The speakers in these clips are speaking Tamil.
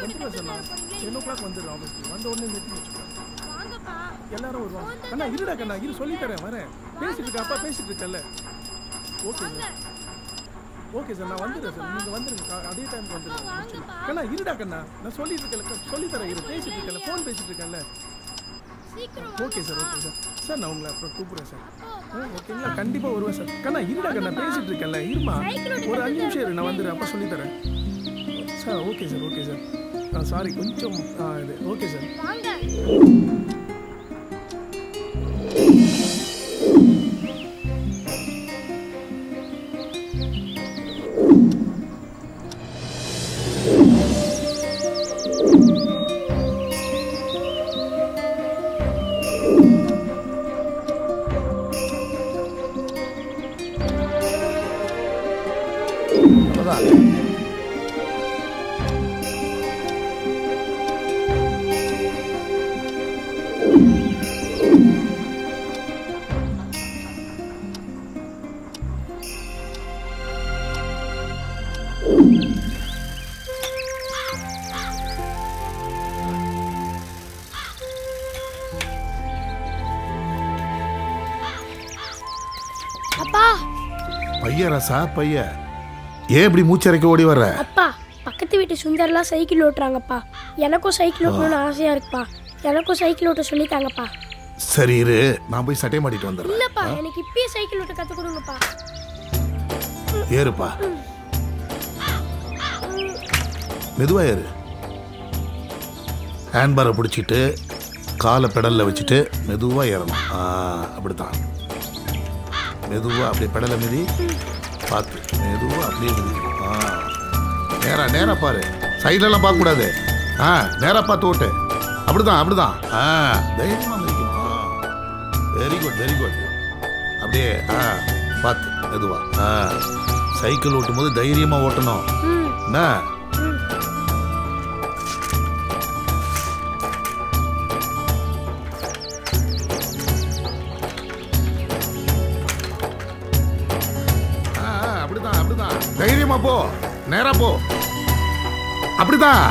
கண்டிப்பா சார் நான் 10 o'clock வந்துடுறேன் ஆஃபீஸ்க்கு. வந்த உடனே மீட்டிங் வச்சுக்கலாம். எல்லாரும் வருவாங்க. கண்ணா இருடா கண்ணா, இரு சொல்லி தரேன் வரேன். பேசிட்டு இருக்க அப்பா பேசிட்டு இருக்கல. Okay sir. ஓகே சார் நான் வந்துடுறேன் சார். நீங்க வந்துருங்க அதே டைம்க்கு வந்துடுங்க. கண்ணா இருடா கண்ணா, நான் சொல்லிட்டு இருக்கல சொல்லி தரேன். இரு பேசிட்டு இருக்கல, ஃபோன் பேசிட்டு இருக்கல. Okay sir okay sir. Sir நான் உங்களை அப்புறம் கூப்பிடுறேன் சார். ஓகேங்களா? கண்டிப்பா வருவேன் சார். கண்ணா இருடா கண்ணா, பேசிட்டு இருக்கல. இருமா ஒரு 5 நிமிஷம் இரு, நான் வந்துடுறேன் அப்போ சொல்லி தரேன் sir. Okay sir okay sir. Sorry கொஞ்சம் இது ஓகே சார். ரசா பைய ஏன் இப்படி மூச்சரைக்க ஓடி வர்ற? அப்பா பக்கத்து வீட்டு சுந்தர்லாம் சைக்கிள் ஓட்டுறாங்கப்பா. எனக்கும் சைக்கிள் ஓட்டணும்னு ஆசையா இருக்குப்பா. எனக்கும் சைக்கிள் ஓட்ட சொல்லி தாங்கப்பா. சரி இரு, நான் போய் சட்டை மாட்டிட்டு வந்துடுறேன். இல்லப்பா எனக்கு இப்பயே சைக்கிள் ஓட்ட கத்து கொடுங்கப்பா. ஏறுப்பா, மெதுவா ஏறு. ஹேண்ட்பாரை பிடிச்சிட்டு காலை பெடலில் வச்சுட்டு மெதுவா ஏறணும். அப்படித்தான் மெதுவா அப்படியே பெடலை மிதி பார்த்து மெதுவா அப்படியே மிதிக்கணும். நேரா நேரா பாரு, சைட்லலாம் பார்க்கக்கூடாது. நேரா பார்த்து ஓட்டு. அப்படிதான் அப்படிதான். தைரியமாக மிதிக்கணும். Very good very good. அப்படியே பார்த்து மெதுவா. சைக்கிள் ஓட்டும் போது தைரியமா ஓட்டணும். என்ன தைரியமா போ, நேரா போ. அப்படிதான்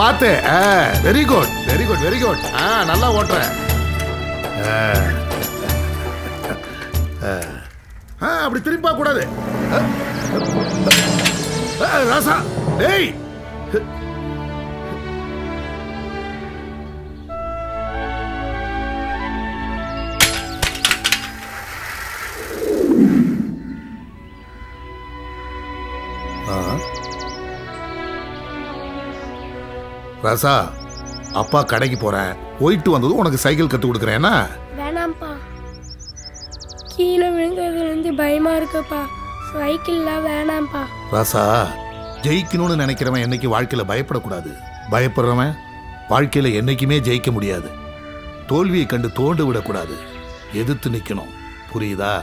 பார்த்து. Very good very good very good. நல்லா ஓட்டுற. அப்படி திரும்பி பார்க்க கூடாது. ராசா டேய், ராசா அப்பா கடைக்கு போறேன், போயிட்டு வந்ததும் உனக்கு சைக்கிள் கத்து கொடுக்குறேன்னா? வேணாம்ப்பா, கீழே விழுந்ததுலேருந்து பயமா இருக்குப்பா. சைக்கிள்லாம் வேணாம்ப்பா. ராசா ஜெயிக்கணும்னு நினைக்கிறவன் என்னைக்கு வாழ்க்கையில பயப்படக்கூடாது. பயப்படுறவன் வாழ்க்கையில என்னைக்குமே ஜெயிக்க முடியாது. தோல்வியை கண்டு தோண்டு விடக்கூடாது, எதிர்த்து நிக்கணும். புரியுதா?